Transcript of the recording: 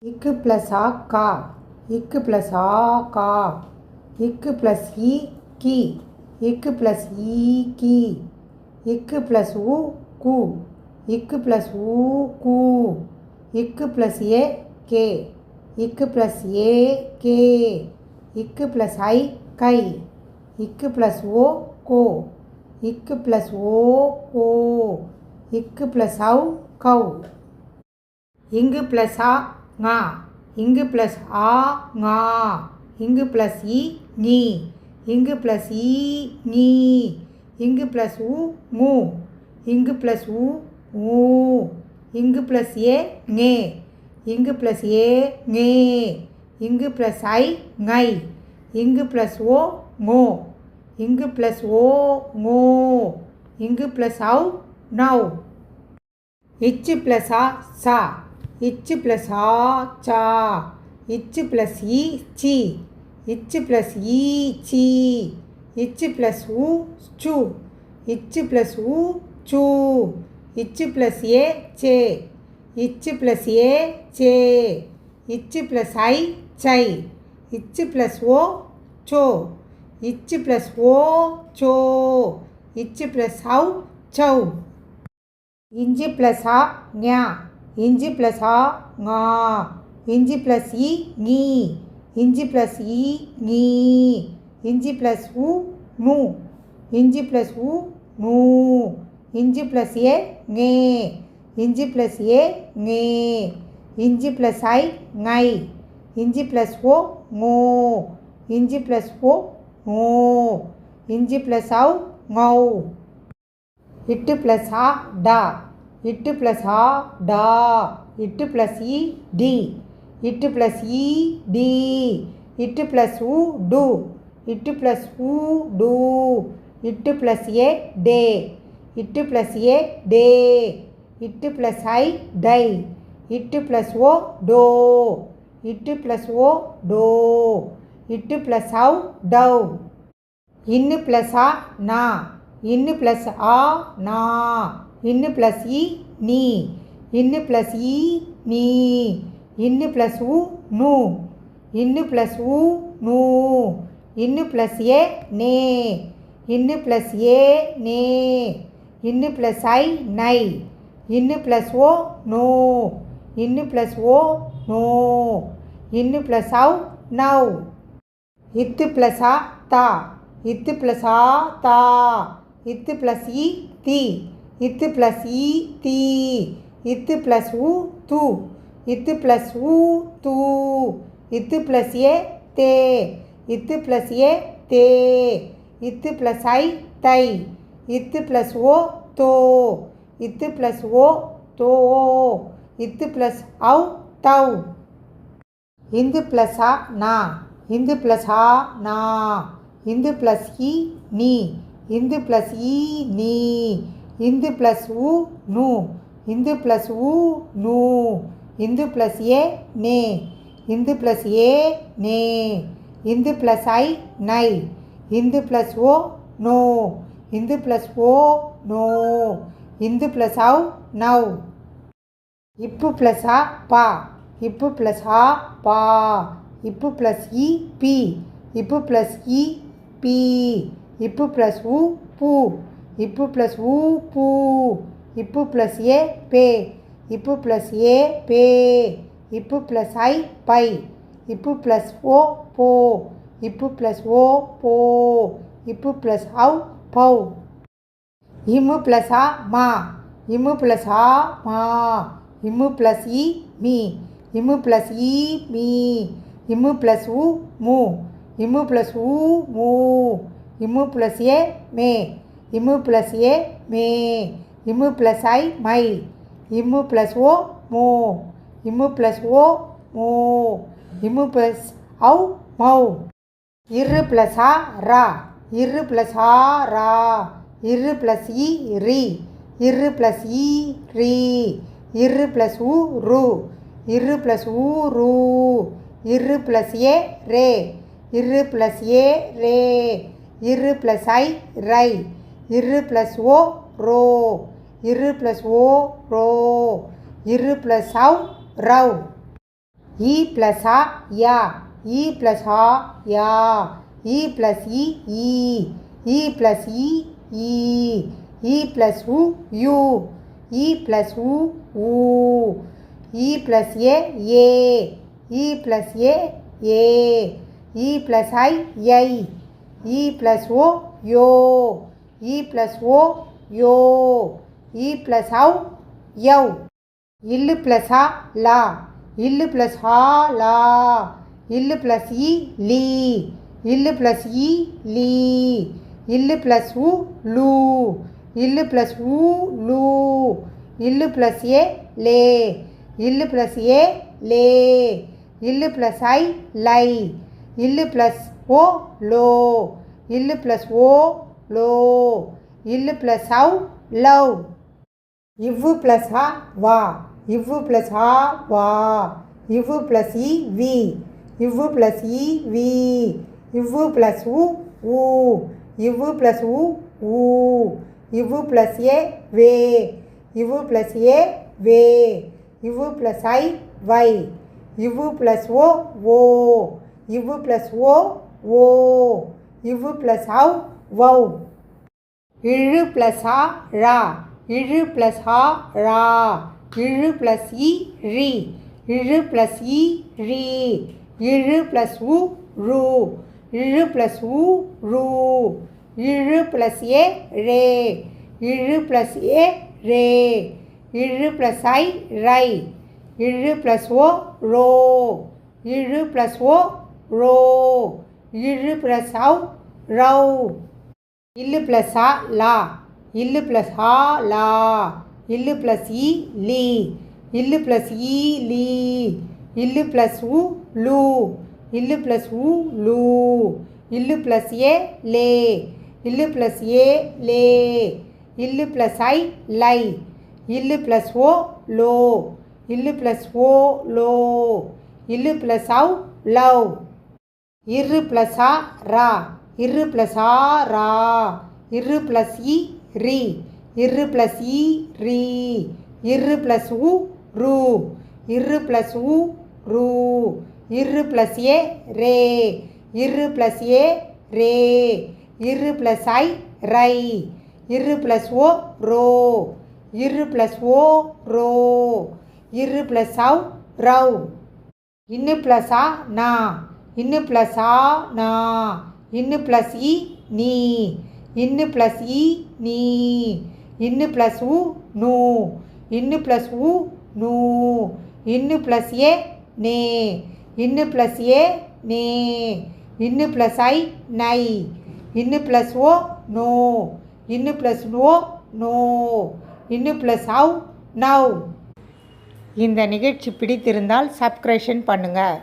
இக்கு ப்ளஸ் ஆ கா, இக்கு ப்ளஸ் ஆ கா, இக்கு ப்ளஸ் இ கி, இக்கு ப்ளஸ் ஈ கி, இக்கு ப்ளஸ் உ கு, இக்கு ப்ளஸ் ஊ கூ, இக்கு ப்ளஸ் ஏ கே, இக்கு ப்ளஸ் ஏ கே, இக்கு ப்ளஸ் ஐ கை, இக்கு ப்ளஸ் ஓ கோ, இக்கு ப்ளஸ் ஓ கோ, இக்கு ப்ளஸ் ஔ கௌ. இங்கு ப்ளஸ் ஆ ஙா, இங்கு ப்ளஸ் ஆ ஙா, இங்கு ப்ளஸ் இ ஞி, இங்கு ப்ளஸ் ஈ ஞி, இங்கு ப்ளஸ் உ ஙு, இங்கு ப்ளஸ் உ ஊ, இங்கு ப்ளஸ் ஏ ஞே, இங்கு ப்ளஸ் ஏ ஞே, இங்கு ப்ளஸ் ஐ ஞை, இங்கு ப்ளஸ் ஓ ஞோ, இங்கு ப்ளஸ் ஓ ஞோ, இங்கு ப்ளஸ் ஔ நௌ. இச்சு ப்ளஸ் ஆ சா, இச்சு ப்ளஸ் ஆ சா, இச்சு ப்ளஸ் இ சி, இச்சு ப்ளஸ் ஈ சி, இச்சு ப்ளஸ் உ சு, இச்சு ப்ளஸ் உ சு, இச்சு ப்ளஸ் ஏ சே, இச்சு ப்ளஸ் ஏ சே, இச்சு ப்ளஸ் ஐ சை, இச்சு ப்ளஸ் ஓ சோ, இச்சு ப்ளஸ் ஓ சோ, இச்சு ப்ளஸ் ஔ சௌ. இஞ்சு ப்ளஸ் ஆ ஞா, இஞ்சு ப்ளஸ் ஆ ஞா, இஞ்சு ப்ளஸ் இ ஞி, இஞ்சு ப்ளஸ் ஈ ஞி, இஞ்சு ப்ளஸ் உ நு, இஞ்சு ப்ளஸ் உ நு, inch plus A ஞே, inch plus A ஞே, inch plus I ஞை, inch plus O ஞோ, inch plus O ஞோ, inch plus ஔ ஞௌ. இட்டு ப்ளஸ் ஆ டா, இட்டு ப்ளஸ் ஆ டா, இட்டு ப்ளஸ் இ டி, இட்டு ப்ளஸ் இ டி, இட்டு ப்ளஸ் உ டு, இட்டு ப்ளஸ் உ டு, இட்டு ப்ளஸ் ஏ டே, இட்டு ப்ளஸ் ஏ டே, இட்டு ப்ளஸ் ஐ டை, இட்டு ப்ளஸ் ஓ டோ, இட்டு ப்ளஸ் ஓ டோ, இட்டு ப்ளஸ் ஔ டௌ. இன்னு ப்ளஸ் ஆ நா, இன்னு ப்ளஸ் ஆ நா, இன்னு ப்ளஸ் இ நீ, இன்னு ப்ளஸ் ஈ நீ, இன்னு ப்ளஸ் உ நு, இன்னு ப்ளஸ் உ நு, இன்னு ப்ளஸ் ஏ நே, இன்னு ப்ளஸ் ஏ நே, இன்னு ப்ளஸ் ஐ நை, இன்னு ப்ளஸ் ஓ நோ, இன்னு ப்ளஸ் ஓ நோ, இன்னு ப்ளஸ் ஔ நௌ. இத்து ப்ளஸ் ஆ தா, இத்து ப்ளஸ் ஆ தா, இத்து ப்ளஸ் இ தி, இத்து ப்ளஸ் இ தி, இத்து ப்ளஸ் உ து, இத்து ப்ளஸ் உ து, இத்து ப்ளஸ் ஏ தே, இத்து ப்ளஸ் ஏ தே, இத்து ப்ளஸ் ஐ தை, இத்து ப்ளஸ் ஓ தோ, இத்து ப்ளஸ் ஓ தோ, இத்து ப்ளஸ் ஔ தௌ. இந்து ப்ளஸ் ஆ நா, இந்து ப்ளஸ் ஆ நா, இந்து ப்ளஸ் இ நீ, இந்து ப்ளஸ் ஈ நீ, இந்து ப்ளஸ் உ நு, இந்து ப்ளஸ் உ நு, இந்து ப்ளஸ் ஏ நே, இந்து ப்ளஸ் ஏ நே, இந்து ப்ளஸ் ஐ நை, இந்து ப்ளஸ் ஓ நோ, இந்து ப்ளஸ் ஓ நோ, இந்து ப்ளஸ் ஔ நௌ. இப்பு ப்ளஸ் ஆ பா, இப்பு ப்ளஸ் ஆ பா, இப்பு ப்ளஸ் இ பி, இப்பு ப்ளஸ் இ பி, இப்பு ப்ளஸ் உ பு, இப்பு ப்ளஸ் உ பூ, இப்பு ப்ளஸ் ஏ பே, இப்பு ப்ளஸ் ஏ பே, இப்பு ப்ளஸ் ஐ பை, இப்பு ப்ளஸ் ஓ போ, இப்பு ப்ளஸ் ஓ போ, இப்பு ப்ளஸ் ஔ பௌ. இம்மு ப்ளஸ் ஆ மா, இம்மு ப்ளஸ் ஆ மா, இம்மு ப்ளஸ் இ மீ, இம்மு ப்ளஸ் இ மீ, இம்மு ப்ளஸ் உ மு, இம்மு ப்ளஸ் உ மூ, இம்மு ப்ளஸ் ஏ மே, இம்மு ப்ளஸ் ஏ மே, இம்மு ப்ளஸ் ஐ மை, இம்மு ப்ளஸ் ஓ மோ, இம்மு ப்ளஸ் ஓ மோ, இம்மு ப்ளஸ் ஔ மௌ. இர்ரு ப்ளஸ் ஆ ரா, இர்ரு ப்ளஸ் ஆ ரா, இர்ரு ப்ளஸ் இ ரி, இர்ரு ப்ளஸ் இ ரி, இர்ரு ப்ளஸ் உ ரு, இர்ரு ப்ளஸ் உ ரு, இர்ரு plus A ray, இர்ரு plus A ray, இர்ரு plus ஐ ரை, இர்ரு ப்ளஸ் ஓ ரோ, இர்ரு ப்ளஸ் ஓ ரோ, இர்ரு ப்ளஸ் ஔ ரௌ. ஈ ப்ளஸ் ஆ யா, ஈ ப்ளஸ் ஆ யா, ஈ ப்ளஸ் இ ஈ, ஈ ப்ளஸ் இ ஈ, ஈ ப்ளஸ் உ யூ, ஈ ப்ளஸ் உ ஊ, ஈ plus A A, E plus A A, E plus I I, E plus O yo, E plus O yo, E plus ஔ யவ். இல்லு plus ஆ லா, இல்லு plus ஆ லா, இல்லு plus இ லீ, இல்லு plus இ லீ, இல்லு plus உ லூ, இல்லு ப்ளஸ் உ லூ, இல்லு ப்ளஸ் ஏ லே, இல்லு ப்ளஸ் ஏ லே, இல்லு ப்ளஸ் ஐ லை, இல்லு ப்ளஸ் ஓ லோ, இல்லு ப்ளஸ் ஓ லோ, இல்லு ப்ளஸ் ஔ லவ். இவ்வு ப்ளஸ் ஆ வா, இவ்வு ப்ளஸ் ஆ வா, இவ்வு ப்ளஸ் இ வி, இவ்வு ப்ளஸ் இ வி, இவ்வு ப்ளஸ் உ ஊ, இவ்வு ப்ளஸ் உ ஊ, இவ்வு ப்ளஸ் ஏ வே, இவ்வு ப்ளஸ் ஏ வே, இவ்வு ப்ளஸ் ஐ வை, இவ்வு ப்ளஸ் ஓ ஓ, இவ்வு ப்ளஸ் ஓ ஓ, இவ்வு ப்ளஸ் ஔ வவ். இழு ப்ளஸ் ஆ ழா, இழு ப்ளஸ் ஆ ழா, இழு ப்ளஸ் இ ழி, இழு ப்ளஸ் இ ழி, இழு ப்ளஸ் உ ழு, இழு ப்ளஸ் உ ழு, இழு ப்ளஸ் ஏ ரே, இழு ப்ளஸ் ஏ ரே, இழு ப்ளஸ் ஐ ரை, இழு ப்ளஸ் ஓ ழோ, இழு ப்ளஸ் ஓ ழோ, இழு ப்ளஸ் ஔ ழவ். இல்லு ப்ளஸ் ஆ லா, இல்லு ப்ளஸ் ஆ லா, இல்லு ப்ளஸ் இ லீ, இல்லு ப்ளஸ் இ லீ, இல்லு ப்ளஸ் உ லூ, இல்லு ப்ளஸ் உ லூ, இல்லு ப்ளஸ் ஏ லே, இல்லு ப்ளஸ் ஏ லே, இல்லு ப்ளஸ் ஐ லை, இல்லு ப்ளஸ் ஓ லோ, இல்லு ப்ளஸ் ஓ லோ, இல்லு ப்ளஸ் ஔ லவ். இரு ப்ளஸ் ஆ ரா, இரு ப்ளஸ் ஆ ரா, இரு ப்ளஸ் இ ரி, இரு ப்ளஸ் இ ரி, இரு ப்ளஸ் உ ரு, இரு ப்ளஸ் உ ரு, இரு ப்ளஸ் ஏ ரே, இரு ப்ளஸ் ஏ ரே, இரு ப்ளஸ் ஐ ரை, இரு ப்ளஸ் ஓ ரோ, இரு ப்ளஸ் ஓ ரோ, இரு ப்ளஸ் ஔ ரவ். இன்னு ப்ளஸ் ஆ நா, இன்னு ப்ளஸ் ஆ நா, இன்னு ப்ளஸ் இ நீ, இன்னு ப்ளஸ் இ நீ, இன்னு ப்ளஸ் உ நூ, இன்னு ப்ளஸ் உ நூ, இன்னு ப்ளஸ் ஏ நே, இன்னு ப்ளஸ் ஏ நே, இன்னு ப்ளஸ் ஐ நை, இன்னு ப்ளஸ் ஓ நோ, இன்னு ப்ளஸ் ஓ நோ, இன்னு ப்ளஸ் ஔ நவ். இந்த நிகழ்ச்சி பிடித்திருந்தால் சப்ஸ்கிரைப் பண்ணுங்கள்.